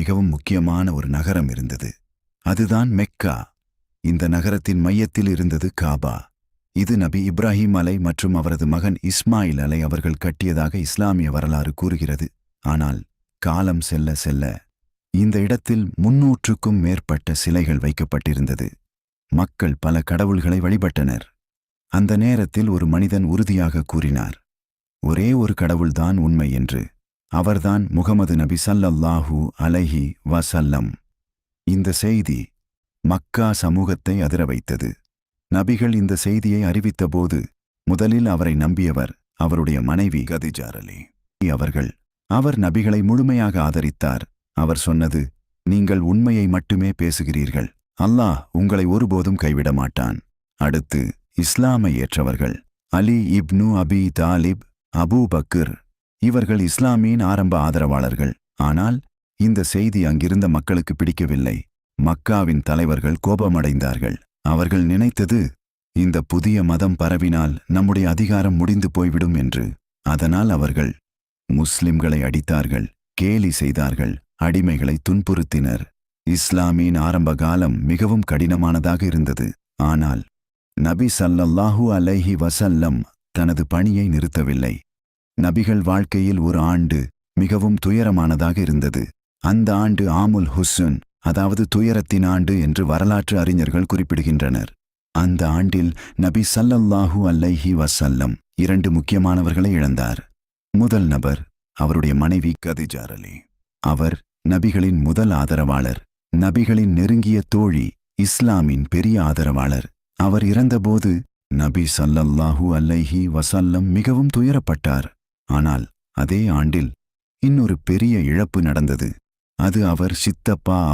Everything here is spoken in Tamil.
மிகவும் முக்கியமான ஒரு நகரம் இருந்தது. அதுதான் மெக்கா. இந்த நகரத்தின் மையத்தில் இருந்தது காபா. இது நபி இப்ராஹிம் அலை மற்றும் அவரது மகன் இஸ்மாயில் அலை அவர்கள் கட்டியதாக இஸ்லாமிய வரலாறு கூறுகிறது. ஆனால் காலம் செல்ல செல்ல இந்த இடத்தில் 300க்கும் மேற்பட்ட சிலைகள் வைக்கப்பட்டிருந்தது. மக்கள் பல கடவுள்களை வழிபட்டனர். அந்த நேரத்தில் ஒரு மனிதன் உறுதியாக கூறினார், ஒரே ஒரு கடவுள்தான் உண்மை என்று. அவர்தான் முகமது நபி ஸல்லல்லாஹு அலைஹி வஸல்லம். இந்த செய்தி மக்கா சமூகத்தை அதிர வைத்தது. நபிகள் இந்த செய்தியை அறிவித்தபோது முதலில் அவரை நம்பியவர் அவருடைய மனைவி கதீஜா அவர்கள். அவர் நபிகளை முழுமையாக ஆதரித்தார். அவர் சொன்னது, நீங்கள் உண்மையை மட்டுமே பேசுகிறீர்கள், அல்லாஹ் உங்களை ஒருபோதும் கைவிட மாட்டான். அடுத்து இஸ்லாமை ஏற்றவர்கள் அலி இப்னு அபி தாலிப், அபூ பக்கர், இவர்கள் இஸ்லாமின் ஆரம்ப ஆதரவாளர்கள். ஆனால் இந்த செய்தி அங்கிருந்த மக்களுக்கு பிடிக்கவில்லை. மக்காவின் தலைவர்கள் கோபமடைந்தார்கள். அவர்கள் நினைத்தது, இந்த புதிய மதம் பரவினால் நம்முடைய அதிகாரம் முடிந்து போய்விடும் என்று. அதனால் அவர்கள் முஸ்லிம்களை அடித்தார்கள், கேலி செய்தார்கள், அடிமைகளை துன்புறுத்தினர். இஸ்லாமின் ஆரம்ப காலம் மிகவும் கடினமானதாக இருந்தது. ஆனால் நபி ஸல்லல்லாஹு அலைஹி வஸல்லம் தனது பணியை நிறுத்தவில்லை. நபிகள் வாழ்க்கையில் ஒரு ஆண்டு மிகவும் துயரமானதாக இருந்தது. அந்த ஆண்டு ஆமுல் ஹுஸ்ன், அதாவது துயரத்தின் ஆண்டு என்று வரலாற்று அறிஞர்கள் குறிப்பிடுகின்றனர். அந்த ஆண்டில் நபி ஸல்லல்லாஹு அலைஹி வஸல்லம் 2 முக்கியமானவர்களை இழந்தார். முதல் நபர் அவருடைய மனைவி கதீஜா. அவர் நபிகளின் முதல் ஆதரவாளர், நபிகளின் நெருங்கிய தோழி, இஸ்லாமின் பெரிய ஆதரவாளர். அவர் இறந்தபோது நபி ஸல்லல்லாஹு அலைஹி வஸல்லம் மிகவும் துயரப்பட்டார். ஆனால் அதே ஆண்டில் இன்னொரு பெரிய இழப்பு நடந்தது. அது அவர் சித்தப்பா